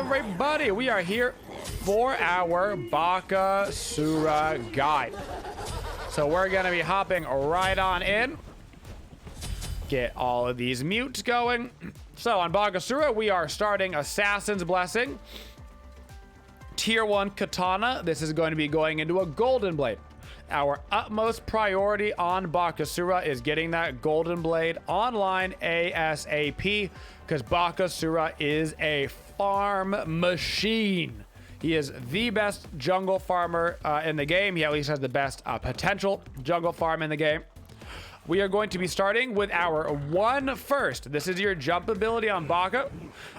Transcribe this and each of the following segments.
everybody? We are here for our Bakasura guide. So we're going to be hopping right on in. Get all of these mutes going. So on Bakasura, we are starting Assassin's Blessing. Tier 1 Katana. This is going to be going into a Golden Blade. Our utmost priority on Bakasura is getting that Golden Blade online ASAP, because Bakasura is a farm machine. He is the best jungle farmer in the game. He at least has the best potential jungle farm in the game. We are going to be starting with our 1 first. This is your jump ability on Baka.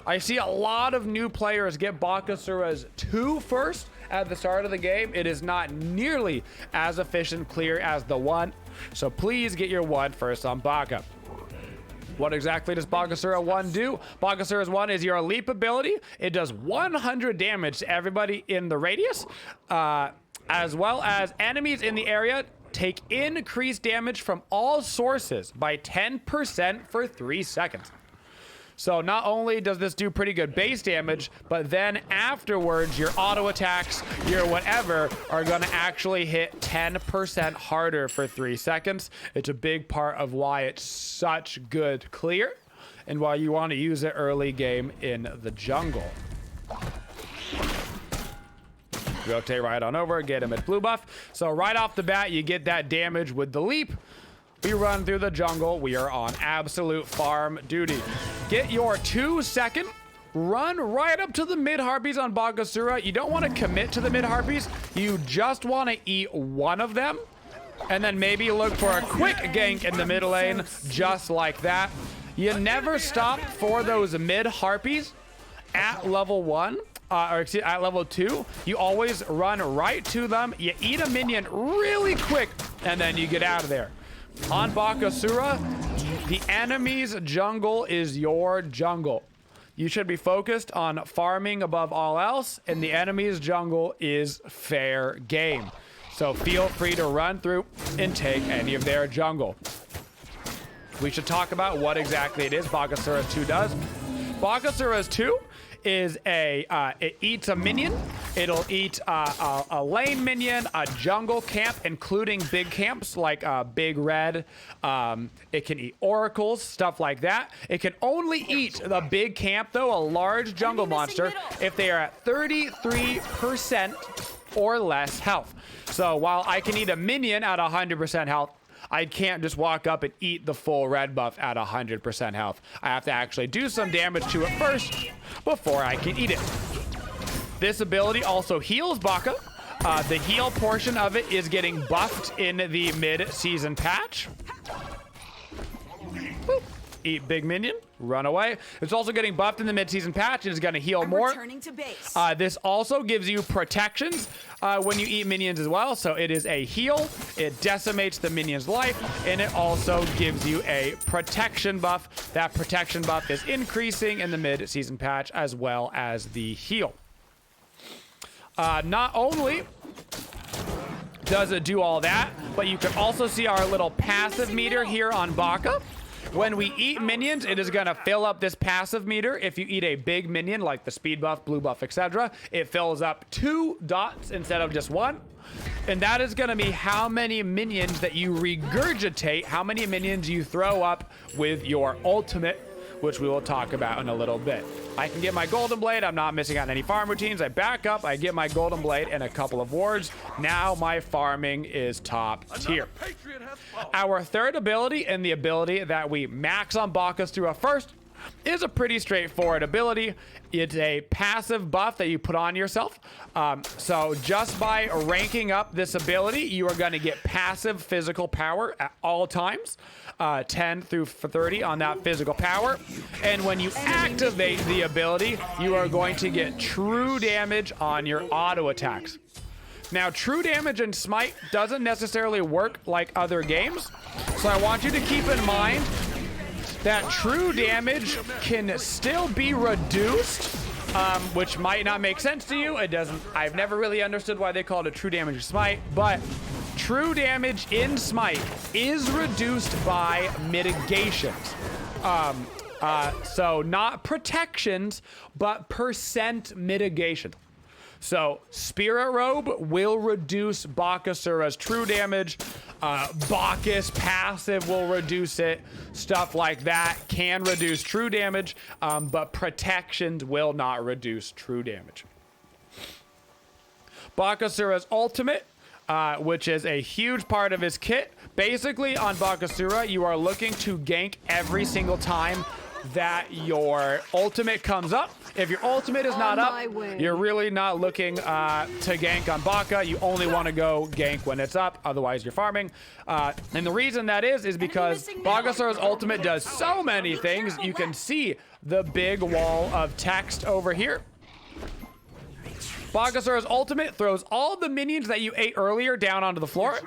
I see a lot of new players get Bakasura's 2 first at the start of the game. It is not nearly as efficient clear as the 1. So please get your 1 first on Baka. What exactly does Bakasura 1 do? Bakasura's 1 is your leap ability. It does 100 damage to everybody in the radius, as well as enemies in the area take increased damage from all sources by 10% for 3 seconds. So not only does this do pretty good base damage, but then afterwards, your auto attacks, your whatever, are going to actually hit 10% harder for 3 seconds. It's a big part of why it's such good clear and why you want to use it early game in the jungle. Rotate right on over, get him at blue buff. So right off the bat, you get that damage with the leap. We run through the jungle. We are on absolute farm duty. Get your 2 second. Run right up to the mid harpies on Bakasura. You don't want to commit to the mid harpies. You just want to eat one of them. And then maybe look for a quick gank in the mid lane, just like that. You never stop for those mid harpies at level 1. At level 2, you always run right to them. You eat a minion really quick, and then you get out of there. On Bakasura, the enemy's jungle is your jungle. You should be focused on farming above all else, and the enemy's jungle is fair game. So feel free to run through and take any of their jungle. We should talk about what exactly it is Bakasura 2 does. Bakasura's 2 is it eats a minion. It'll eat a lane minion, a jungle camp, including big camps like Big Red. It can eat oracles, stuff like that. It can only eat the big camp, though, a large jungle monster, if they are at 33% or less health. So while I can eat a minion at 100% health, I can't just walk up and eat the full red buff at 100% health. I have to actually do some damage to it first before I can eat it. This ability also heals Baka. The heal portion of it is getting buffed in the mid-season patch. Boop. Eat big minion, run away. It's also getting buffed in the mid-season patch and is going to heal more. Returning to base. This also gives you protections when you eat minions as well. So it is a heal. It decimates the minion's life, and it also gives you a protection buff. That protection buff is increasing in the mid-season patch as well as the heal. Not only does it do all that, but you can also see our little passive meter here on Baka. When we eat minions, it is going to fill up this passive meter. If you eat a big minion like the speed buff, blue buff, etc., it fills up 2 dots instead of just 1. And that is going to be how many minions that you regurgitate, how many minions you throw up with your ultimate, which we will talk about in a little bit. I can get my Golden Blade. I'm not missing out on any farm routines. I back up. I get my Golden Blade and a couple of wards. Now my farming is top tier. Our third ability, and the ability that we max on Bakasura first, is a pretty straightforward ability. It's a passive buff that you put on yourself. So just by ranking up this ability, you are going to get passive physical power at all times. 10 through 30 on that physical power. And when you activate the ability, you are going to get true damage on your auto attacks. Now, true damage in Smite doesn't necessarily work like other games. So I want you to keep in mind that true damage can still be reduced, which might not make sense to you. It doesn't. I've never really understood why they call it a true damage Smite, but true damage in Smite is reduced by mitigations. So not protections, but percent mitigation. So Spirit Robe will reduce Bakasura's true damage. Bacchus passive will reduce it. Stuff like that can reduce true damage, but protections will not reduce true damage. Bakasura's ultimate, which is a huge part of his kit. Basically, on Bakasura, you are looking to gank every single time that your ultimate comes up. If your ultimate is not up, you're really not looking to gank on Baka. You only want to go gank when it's up. Otherwise, you're farming. And the reason that is because Bakasura's ultimate does so many things. You can see the big wall of text over here. Bakasura's ultimate throws all the minions that you ate earlier down onto the floor.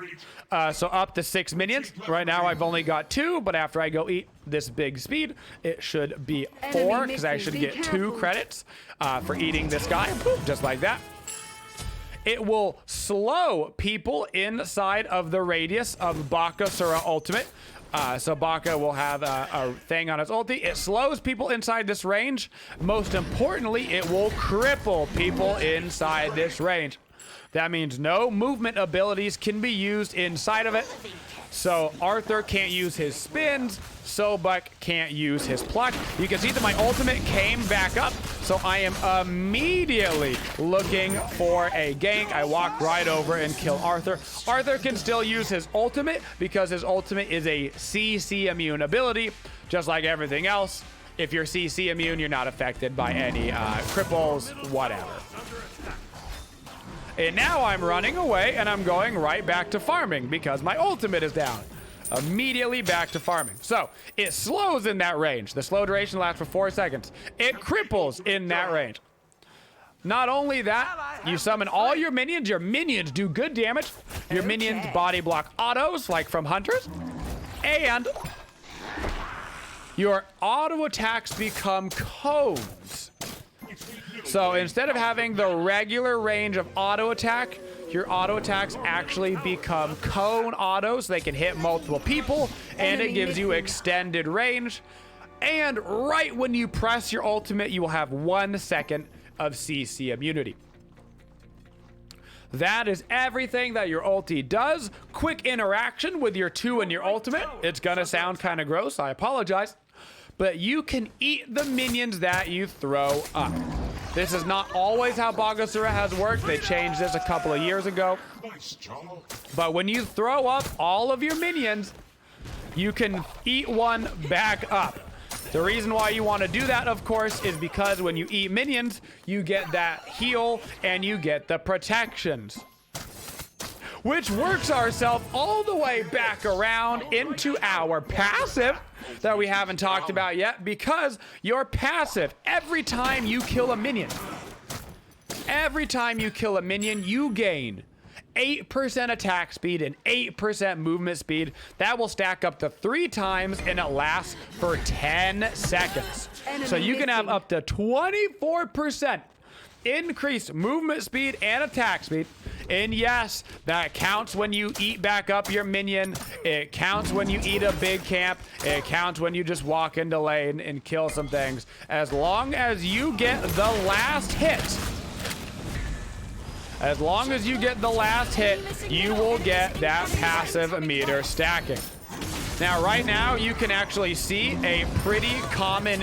So up to 6 minions. Right now I've only got 2, but after I go eat this big speed, it should be 4, because I should get 2 credits for eating this guy. Boom, just like that. It will slow people inside of the radius of Bakasura ultimate. So Baka will have a thing on his ulti. It slows people inside this range. Most importantly, it will cripple people inside this range. That means no movement abilities can be used inside of it. So Arthur can't use his spins. Sobek can't use his pluck. You can see that my ultimate came back up. So I am immediately looking for a gank. I walk right over and kill Arthur. Arthur can still use his ultimate because his ultimate is a CC immune ability, just like everything else. If you're CC immune, you're not affected by any cripples, whatever. And now I'm running away and I'm going right back to farming because my ultimate is down. Immediately back to farming. So it slows in that range. The slow duration lasts for 4 seconds. It cripples in that range. Not only that, you summon all your minions. Your minions do good damage. Your minions body block autos like from hunters. And your auto attacks become cones. So instead of having the regular range of auto attack, your auto attacks actually become cone autos. They can hit multiple people, and it gives you extended range. And right when you press your ultimate, you will have 1 second of CC immunity. That is everything that your ulti does. Quick interaction with your 2 and your ultimate. It's gonna sound kind of gross, I apologize. But you can eat the minions that you throw up. This is not always how Bakasura has worked. They changed this a couple of years ago. But when you throw up all of your minions, you can eat one back up. The reason why you want to do that, of course, is because when you eat minions, you get that heal and you get the protections, which works ourselves all the way back around into our passive that we haven't talked about yet, because your passive, every time you kill a minion, you gain 8% attack speed and 8% movement speed. That will stack up to 3 times, and it lasts for 10 seconds. So you can have up to 24% increased movement speed and attack speed. And yes, that counts when you eat back up your minion. It counts when you eat a big camp. It counts when you just walk into lane and kill some things. As long as you get the last hit, you will get that passive meter stacking. Now, right now, you can actually see a pretty common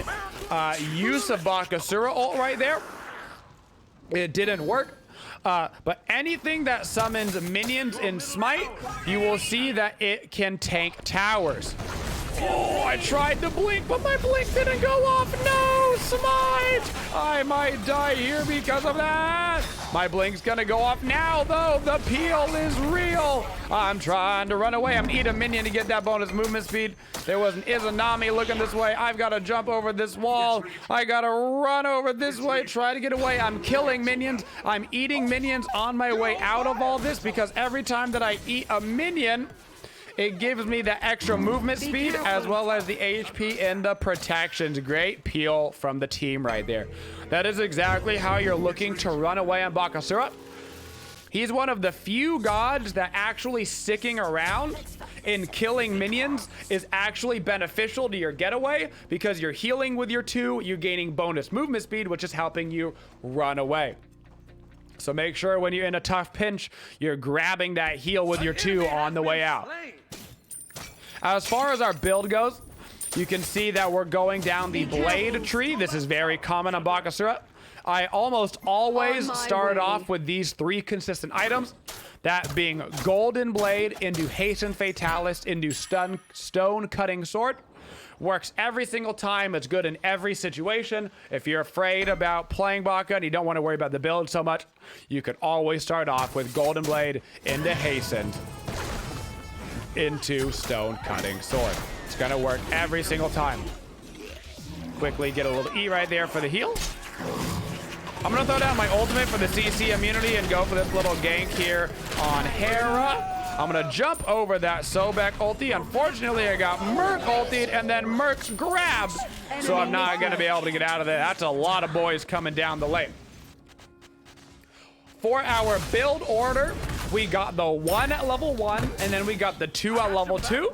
use of Bakasura ult right there. It didn't work. But anything that summons minions in Smite, you will see that it can tank towers. Oh, I tried to blink, but my blink didn't go off. No, Smite! I might die here because of that. My blink's gonna go off now, though. The peel is real. I'm trying to run away. I'm eating a minion to get that bonus movement speed. There was an Izanami looking this way. I've got to jump over this wall. I got to run over this way, try to get away. I'm killing minions. I'm eating minions on my way out of all this, because every time that I eat a minion, it gives me the extra movement speed as well as the HP and the protections. Great peel from the team right there. That is exactly how you're looking to run away on Bakasura. He's one of the few gods that actually sticking around in killing minions is actually beneficial to your getaway because you're healing with your 2, you're gaining bonus movement speed, which is helping you run away. So make sure when you're in a tough pinch, you're grabbing that heal with your 2 on the way out. As far as our build goes, you can see that we're going down the blade tree. This is very common on Bakasura. I almost always start off with these 3 consistent items. That being Golden Blade into Hasten Fatalis into Stone Cutting Sword. Works every single time. It's good in every situation. If you're afraid about playing Baka and you don't want to worry about the build so much, you could always start off with Golden Blade into Hastened into Stone Cutting Sword. It's going to work every single time. Quickly get a little E right there for the heal. I'm going to throw down my ultimate for the CC immunity and go for this little gank here on Hera. I'm going to jump over that Sobek ulti. Unfortunately, I got Merc ultied and then Merc's grabbed. So I'm not going to be able to get out of there. That's a lot of boys coming down the lane. For our build order, we got the 1 at level 1 and then we got the 2 at level 2.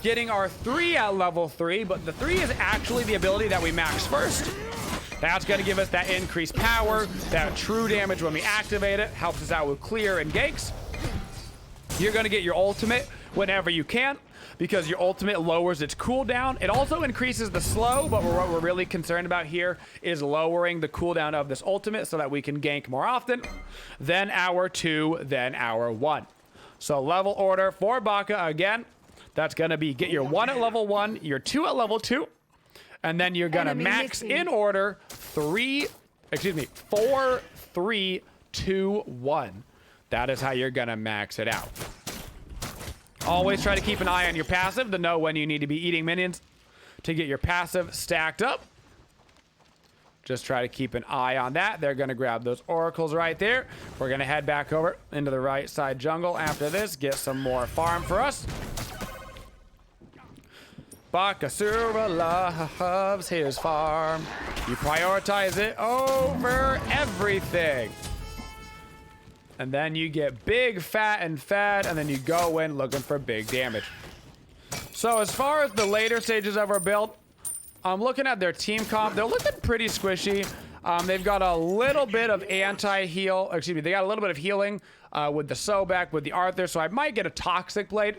Getting our 3 at level 3, but the 3 is actually the ability that we max first. That's going to give us that increased power, that true damage when we activate it. Helps us out with clear and ganks. You're going to get your ultimate whenever you can because your ultimate lowers its cooldown. It also increases the slow, but what we're really concerned about here is lowering the cooldown of this ultimate so that we can gank more often. Then our 2, then our 1. So level order for Baka again. That's going to be get your 1 at level 1, your 2 at level 2. And then you're gonna max in order 4, 3, 2, 1. That is how you're gonna max it out. Always try to keep an eye on your passive to know when you need to be eating minions to get your passive stacked up. Just try to keep an eye on that. They're gonna grab those oracles right there. We're gonna head back over into the right side jungle after this, get some more farm for us. Bakasura loves his farm. You prioritize it over everything. And then you get big, fat, and fed, and then you go in looking for big damage. So as far as the later stages of our build, I'm looking at their team comp. They're looking pretty squishy. They've got a little bit of anti-heal. Excuse me, they got a little bit of healing with the Sobek, with the Arthur. So I might get a Toxic Blade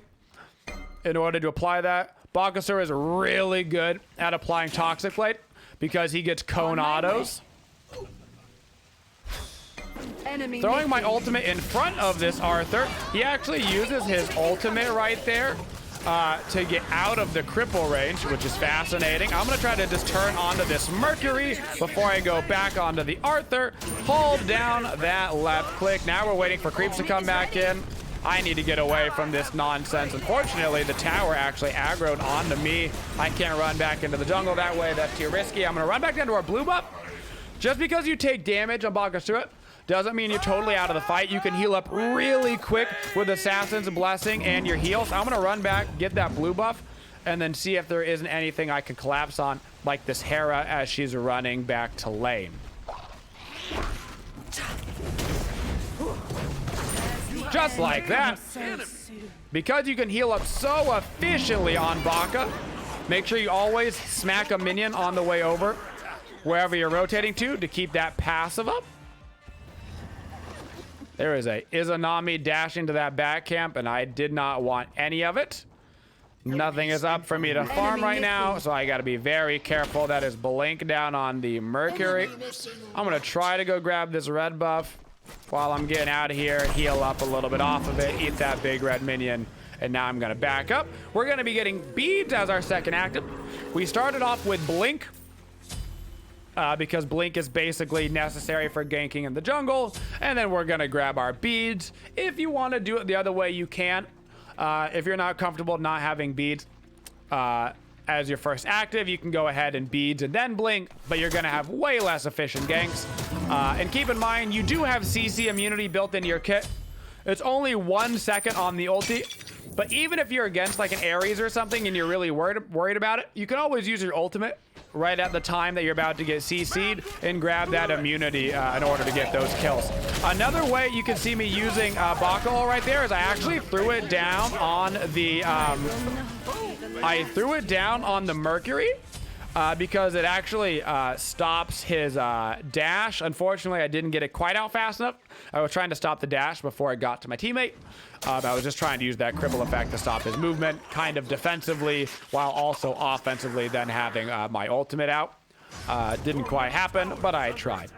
in order to apply that. Bakasura is really good at applying Toxic Blade because he gets cone autos. Throwing my ultimate in front of this Arthur. He actually uses his ultimate right there to get out of the cripple range, which is fascinating. I'm going to try to just turn onto this Mercury before I go back onto the Arthur. Hold down that left click. Now we're waiting for creeps to come back in. I need to get away from this nonsense. Unfortunately, the tower actually aggroed onto me. I can't run back into the jungle that way. That's too risky. I'm going to run back down to our blue buff. Just because you take damage on Bakasura doesn't mean you're totally out of the fight. You can heal up really quick with Assassin's Blessing and your heals. I'm going to run back, get that blue buff, and then see if there isn't anything I can collapse on, like this Hera as she's running back to lane. Just like that. Because you can heal up so efficiently on Baka, make sure you always smack a minion on the way over, wherever you're rotating to keep that passive up. There is a Izanami dashing to that back camp, and I did not want any of it. Nothing is up for me to farm right now, so I got to be very careful. That is blink down on the Mercury. I'm going to try to go grab this red buff while I'm getting out of here, heal up a little bit off of it, eat that big red minion, and now I'm going to back up. We're going to be getting beads as our second active. We started off with blink, because blink is basically necessary for ganking in the jungle, and then we're going to grab our beads. If you want to do it the other way, you can. If you're not comfortable not having beads as your first active, you can go ahead and beads and then blink, but you're going to have way less efficient ganks. And keep in mind, you do have CC immunity built into your kit. It's only 1 second on the ulti, but even if you're against like an Ares or something and you're really worried about it, you can always use your ultimate right at the time that you're about to get CC'd and grab that immunity in order to get those kills. Another way you can see me using BAKA right there is I actually threw it down on the Mercury. Because it actually stops his dash. Unfortunately, I didn't get it quite out fast enough. I was trying to stop the dash before it got to my teammate. I was just trying to use that cripple effect to stop his movement, kind of defensively, while also offensively then having my ultimate out. Didn't quite happen, but I tried.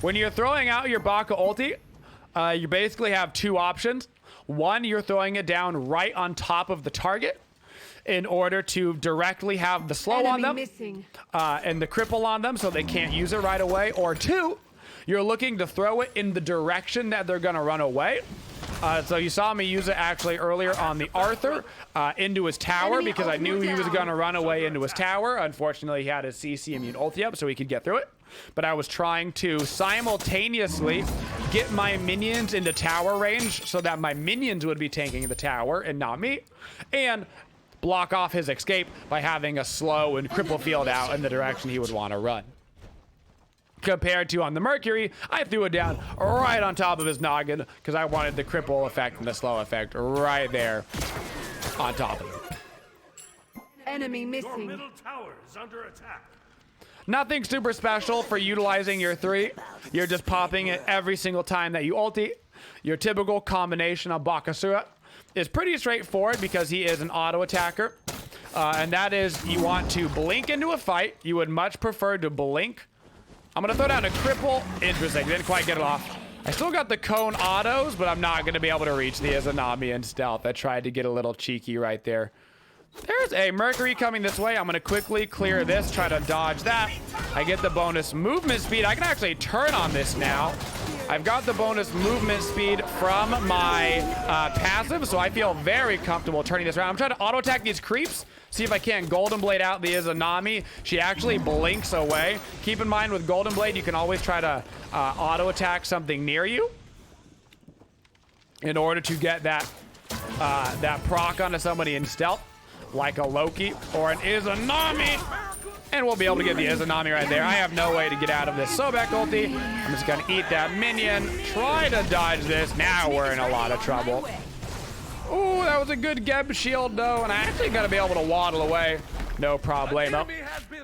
When you're throwing out your BAKA ulti, you basically have two options. One, you're throwing it down right on top of the target in order to directly have the slow on them and the cripple on them so they can't use it right away. Or two, you're looking to throw it in the direction that they're gonna run away. So you saw me use it actually earlier on the Arthur into his tower because I knew he was gonna run away into his tower. Unfortunately, he had his CC immune ulti up so he could get through it. But I was trying to simultaneously get my minions into tower range so that my minions would be tanking the tower and not me. And block off his escape by having a slow and cripple field out in the direction he would want to run. Compared to on the Mercury, I threw it down right on top of his noggin because I wanted the cripple effect and the slow effect right there on top of him. Enemy missing. Your middle tower is under attack. Nothing super special for utilizing your 3. You're just popping it every single time that you ulti. Your typical combination of Bakasura is pretty straightforward because he is an auto attacker. And that is, you want to blink into a fight. You would much prefer to blink. I'm going to throw down a cripple. Interesting. Didn't quite get it off. I still got the cone autos, but I'm not going to be able to reach the Izanami in stealth. I tried to get a little cheeky right there. There's a Mercury coming this way. I'm going to quickly clear this, try to dodge that. I get the bonus movement speed. I can actually turn on this now. I've got the bonus movement speed from my passive, so I feel very comfortable turning this around. I'm trying to auto-attack these creeps, see if I can Golden Blade out the Izanami. She actually blinks away. Keep in mind with Golden Blade, you can always try to auto-attack something near you in order to get that, that proc onto somebody in stealth, like a Loki or an Izanami. And we'll be able to get the Izanami right there. I have no way to get out of this Sobek ulti. I'm just going to eat that minion. Try to dodge this. Now we're in a lot of trouble. Ooh, that was a good Geb shield, though. And I actually got to be able to waddle away. No problemo.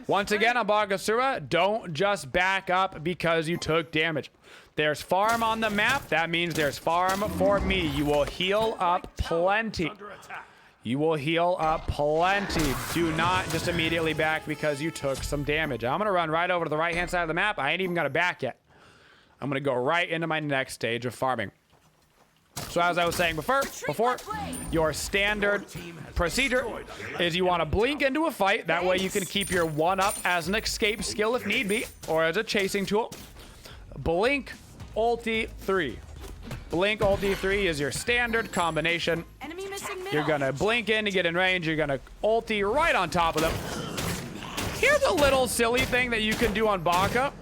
Once again, on Bakasura, don't just back up because you took damage. There's farm on the map. That means there's farm for me. You will heal up plenty. You will heal up plenty. Do not just immediately back because you took some damage. I'm going to run right over to the right-hand side of the map. I ain't even got to back yet. I'm going to go right into my next stage of farming. So as I was saying before, your standard procedure is you want to blink into a fight. That way you can keep your 1-up as an escape skill if need be, or as a chasing tool. Blink ulti 3. Blink ulti 3 is your standard combination. You're gonna blink in to get in range. You're gonna ulti right on top of them. Here's a little silly thing that you can do on BAKA.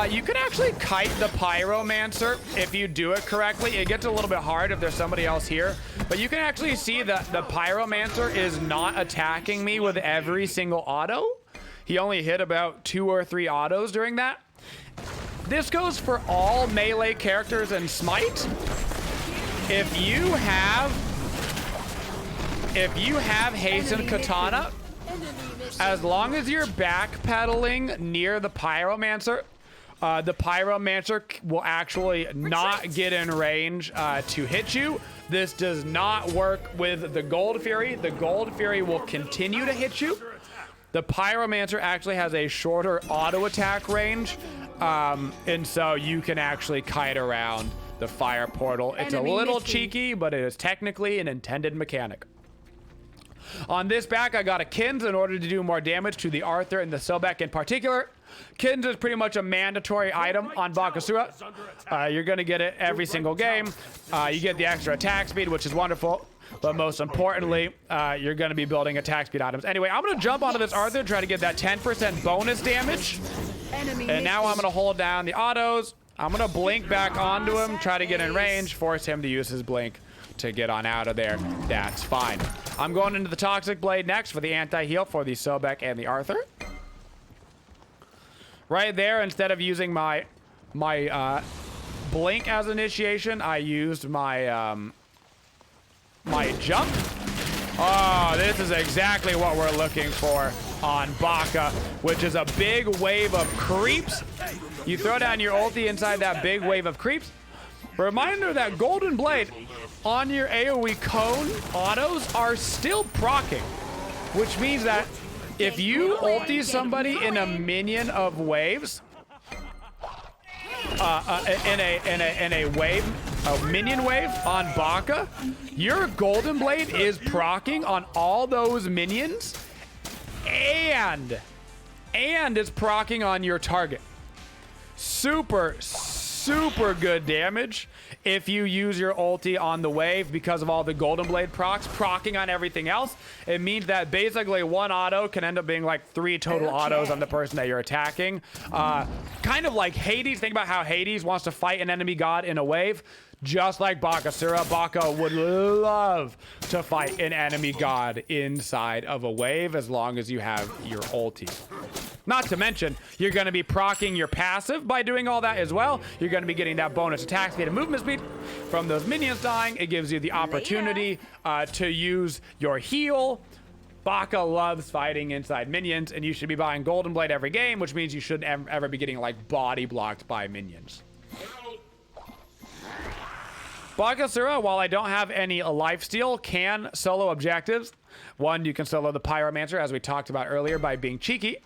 You can actually kite the Pyromancer if you do it correctly. It gets a little bit hard if there's somebody else here, but you can actually see that the Pyromancer is not attacking me with every single auto. He only hit about 2 or 3 autos during that. This goes for all melee characters in Smite. If you have Hasten Katana, as long as you're backpedaling near the Pyromancer will actually not get in range to hit you. This does not work with the Gold Fury. The Gold Fury will continue to hit you. The Pyromancer actually has a shorter auto attack range, and so you can actually kite around the fire portal. It's a little cheeky, but it is technically an intended mechanic. On this back, I got a Kins in order to do more damage to the Arthur and the Sobek in particular. Kins is pretty much a mandatory item on Bakasura. You're going to get it every single game. You get the extra attack speed, which is wonderful. But most importantly, you're going to be building attack speed items. Anyway, I'm going to jump onto this Arthur, try to get that 10% bonus damage. And now I'm going to hold down the autos. I'm going to blink back onto him, try to get in range, force him to use his blink to get on out of there. That's fine. I'm going into the Toxic Blade next for the anti-heal for the Sobek and the Arthur. Right there, instead of using my blink as initiation, I used my my jump. Oh, this is exactly what we're looking for on BAKA, which is a big wave of creeps. You throw down your ulti inside that big wave of creeps. Reminder that Golden Blade on your AoE cone autos are still proccing, which means that if you ulti somebody in a minion of waves, in a wave, a minion wave on BAKA, your Golden Blade is proccing on all those minions, and it's proccing on your target. Super good damage if you use your ulti on the wave because of all the Golden Blade procs proccing on everything else. It means that basically one auto can end up being like 3 total autos on the person that you're attacking. Kind of like Hades. Think about how Hades wants to fight an enemy god in a wave. Just like Bakasura, BAKA would love to fight an enemy god inside of a wave as long as you have your ulti. Not to mention, you're going to be proccing your passive by doing all that as well. You're going to be getting that bonus attack speed and movement speed from those minions dying. It gives you the opportunity to use your heal. BAKA loves fighting inside minions, and you should be buying Golden Blade every game, which means you shouldn't ever be getting like body blocked by minions. Bakasura, while I don't have any lifesteal, can solo objectives. One, you can solo the Pyromancer, as we talked about earlier, by being cheeky.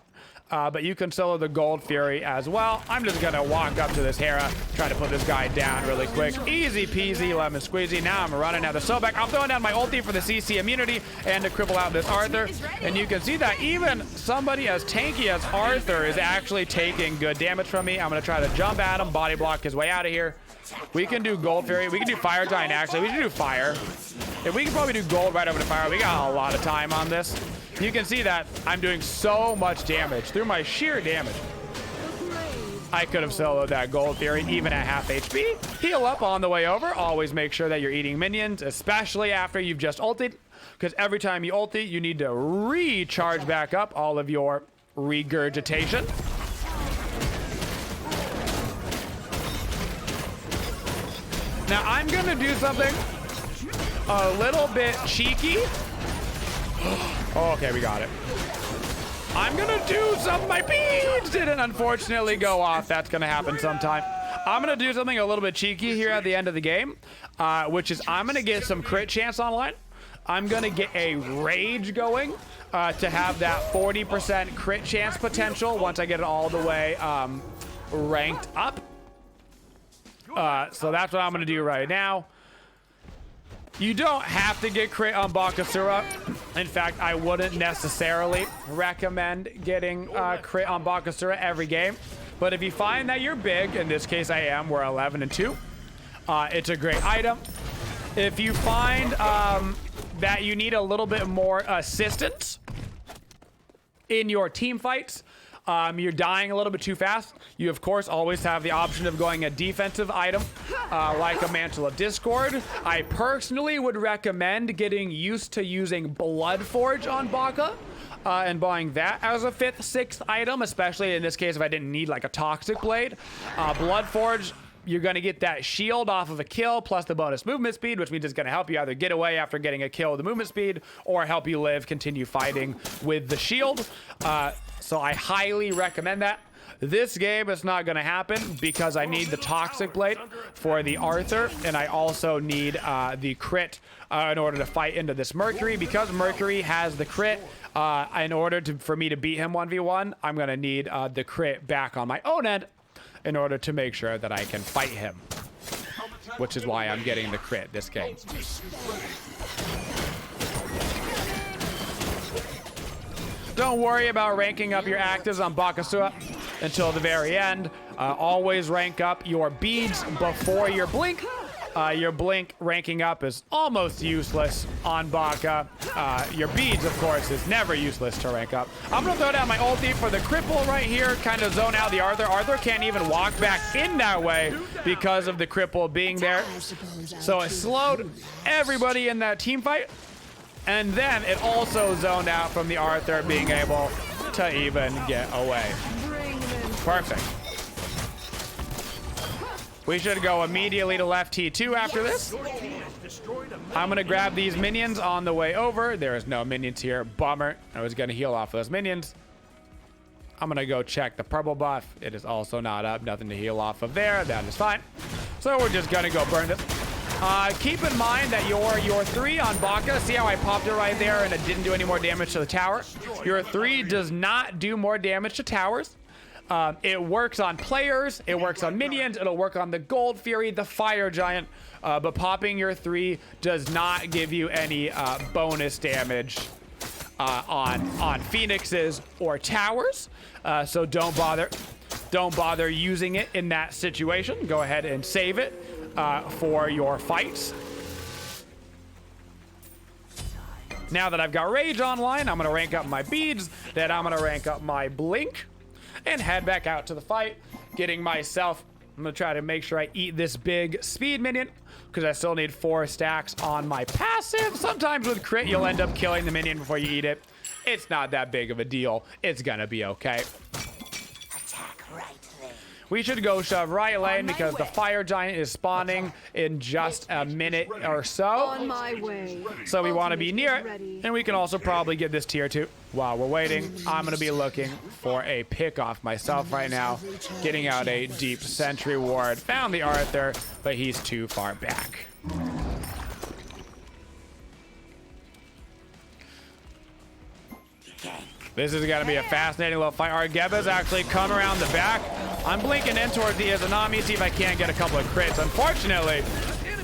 But you can solo the Gold Fury as well. I'm just going to walk up to this Hera, try to put this guy down really quick. Easy peasy, lemon squeezy. Now I'm running out the Sobek. I'm throwing down my ulti for the CC immunity and to cripple out this Arthur. And you can see that even somebody as tanky as Arthur is actually taking good damage from me. I'm going to try to jump at him, body block his way out of here. We can do Gold Fury. We can do Fire Giant, actually. We should do Fire. If we can probably do Gold right over to Fire. We got a lot of time on this. You can see that I'm doing so much damage through my sheer damage. I could have soloed that Gold Fury even at half HP. Heal up on the way over. Always make sure that you're eating minions, especially after you've just ulted. Because every time you ulti, you need to recharge back up all of your regurgitation. Now I'm gonna do something a little bit cheeky. Oh, okay, we got it. I'm gonna do something. My beads didn't unfortunately go off. That's gonna happen sometime. I'm gonna do something a little bit cheeky here at the end of the game, which is I'm gonna get some crit chance online. I'm gonna get a rage going to have that 40% crit chance potential once I get it all the way ranked up. So that's what I'm gonna do right now. You don't have to get crit on Bakasura. In fact, I wouldn't necessarily recommend getting crit on Bakasura every game. But if you find that you're big, in this case I am, we're 11-2. It's a great item. If you find that you need a little bit more assistance in your team fights, you're dying a little bit too fast, you of course always have the option of going a defensive item like a Mantle of Discord. I personally would recommend getting used to using Bloodforge on BAKA and buying that as a 5th, 6th item, especially in this case if I didn't need like a Toxic Blade. Bloodforge, you're going to get that shield off of a kill plus the bonus movement speed, which means it's going to help you either get away after getting a kill with the movement speed or help you live, continue fighting with the shield. So I highly recommend that. This game is not going to happen because I need the Toxic Blade for the Arthur, and I also need the crit in order to fight into this Mercury. Because Mercury has the crit, in order for me to beat him 1v1, I'm going to need the crit back on my own end in order to make sure that I can fight him, which is why I'm getting the crit this game. Don't worry about ranking up your actives on Bakasura until the very end. Always rank up your beads before your blink. Your blink ranking up is almost useless on BAKA. Your beads, of course, is never useless to rank up. I'm gonna throw down my ulti for the cripple right here, kind of zone out the Arthur. Arthur can't even walk back in that way because of the cripple being there. So it slowed everybody in that team fight. And then it also zoned out from the Arthur being able to even get away. Bring them. Perfect. We should go immediately to left T2 after this. I'm going to grab these minions on the way over. There is no minions here. Bummer. I was going to heal off those minions. I'm going to go check the purple buff. It is also not up. Nothing to heal off of there. That is fine. So we're just going to go burn this. Keep in mind that your 3 on BAKA, see how I popped it right there and it didn't do any more damage to the tower? Your 3 does not do more damage to towers. It works on players, it works on minions, it'll work on the Gold Fury, the Fire Giant, but popping your 3 does not give you any bonus damage on Phoenixes or towers. So don't bother using it in that situation. Go ahead and save it for your fights. Now that I've got Rage online, I'm going to rank up my beads, then I'm going to rank up my blink, and head back out to the fight, getting myself, I'm going to try to make sure I eat this big speed minion, because I still need 4 stacks on my passive. Sometimes with crit, you'll end up killing the minion before you eat it. It's not that big of a deal. It's going to be okay. We should go shove right lane because the Fire Giant is spawning in just a minute or so. On my way. So we want to be near it. Ready. And we can also probably get this tier 2. While we're waiting, I'm going to be looking for a pick off myself right now. Getting out a deep sentry ward. Found the Arthur, but he's too far back. This is going to be a fascinating little fight. Argeba's actually come around the back. I'm blinking in towards the Izanami, see if I can't get a couple of crits. Unfortunately,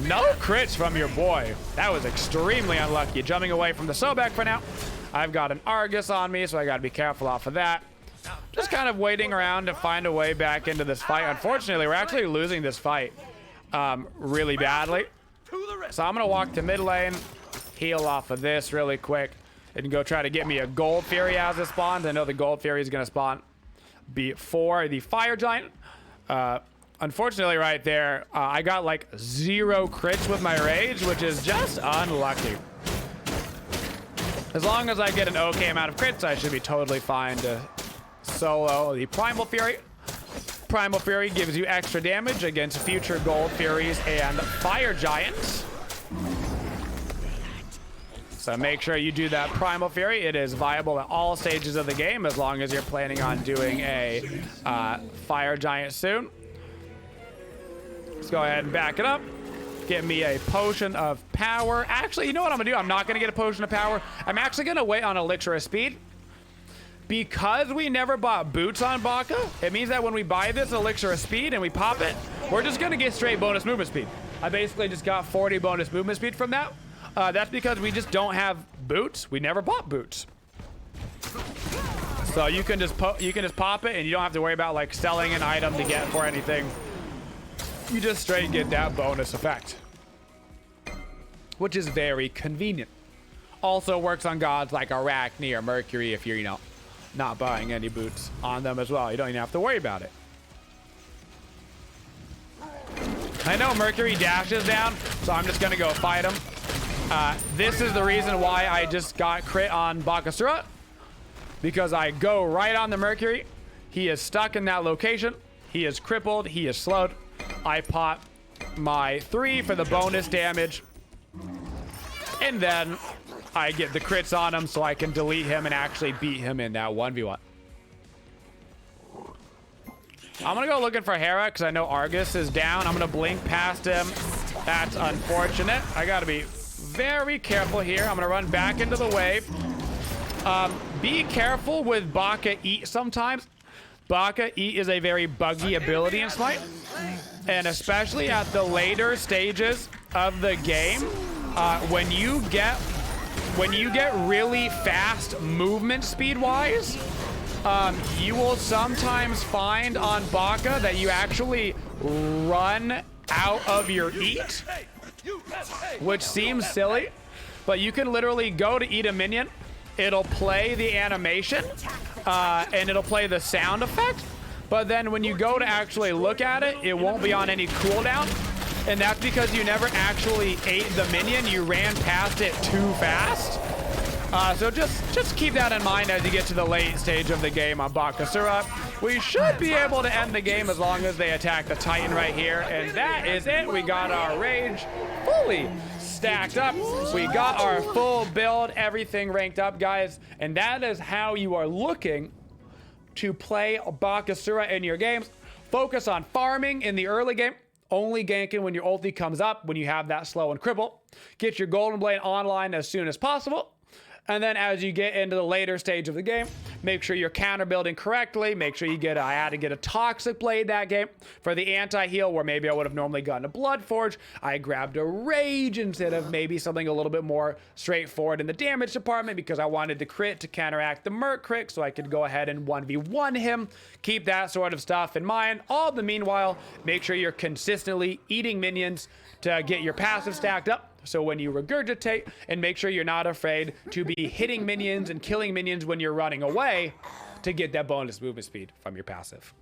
no crits from your boy. That was extremely unlucky. Jumping away from the Sobek for now. I've got an Argus on me, so I got to be careful off of that. Just kind of waiting around to find a way back into this fight. Unfortunately, we're actually losing this fight really badly. So I'm going to walk to mid lane, heal off of this really quick, and go try to get me a Gold Fury as it spawns. I know the Gold Fury is going to spawn before the Fire Giant. Unfortunately, right there, I got like 0 crits with my Rage, which is just unlucky. As long as I get an okay amount of crits, I should be totally fine to solo the Primal Fury. Primal Fury gives you extra damage against future Gold Furies and Fire Giants. So make sure you do that Primal Fury. It is viable at all stages of the game as long as you're planning on doing a Fire Giant soon. Let's go ahead and back it up. Get me a Potion of Power. Actually, you know what I'm gonna do? I'm not gonna get a Potion of Power. I'm actually gonna wait on Elixir of Speed. Because we never bought boots on BAKA, it means that when we buy this Elixir of Speed and we pop it, we're just gonna get straight bonus movement speed. I basically just got 40 bonus movement speed from that. That's because we just don't have boots. We never bought boots. So you can just pop it and you don't have to worry about like selling an item to get for anything. You just straight get that bonus effect, which is very convenient. Also works on gods like Arachne or Mercury if you're, you know, not buying any boots on them as well. You don't even have to worry about it. I know Mercury dashes down, so I'm just gonna go fight him. This is the reason why I just got crit on Bakasura, because I go right on the Mercury. He is stuck in that location. He is crippled. He is slowed. I pop my 3 for the bonus damage, and then I get the crits on him so I can delete him and actually beat him in that 1v1. I'm gonna go looking for Hera because I know Argus is down. I'm gonna blink past him. That's unfortunate. I gotta be very careful here. I'm gonna run back into the wave. Be careful with BAKA Eat sometimes. BAKA Eat is a very buggy ability in Smite. And especially at the later stages of the game, when you get really fast movement speed-wise, you will sometimes find on BAKA that you actually run out of your eat, which seems silly, but you can literally go to eat a minion. It'll play the animation, and it'll play the sound effect. But then when you go to actually look at it, it won't be on any cooldown. And that's because you never actually ate the minion. You ran past it too fast. So just keep that in mind as you get to the late stage of the game on Bakasura. We should be able to end the game as long as they attack the Titan right here. And that is it. We got our Rage fully stacked up. We got our full build, everything ranked up, guys. And that is how you are looking to play Bakasura in your games. Focus on farming in the early game. Only ganking when your ulti comes up, when you have that slow and cripple. Get your Golden Blade online as soon as possible. And then as you get into the later stage of the game, make sure you're counter building correctly. Make sure you get, I had to get a Toxic Blade that game for the anti-heal, where maybe I would have normally gotten a Blood Forge. I grabbed a Rage instead of maybe something a little bit more straightforward in the damage department, because I wanted the crit to counteract the Merc crit so I could go ahead and 1v1 him. Keep that sort of stuff in mind. All the meanwhile, make sure you're consistently eating minions to get your passive stacked up. So when you regurgitate, and make sure you're not afraid to be hitting minions and killing minions when you're running away to get that bonus movement speed from your passive.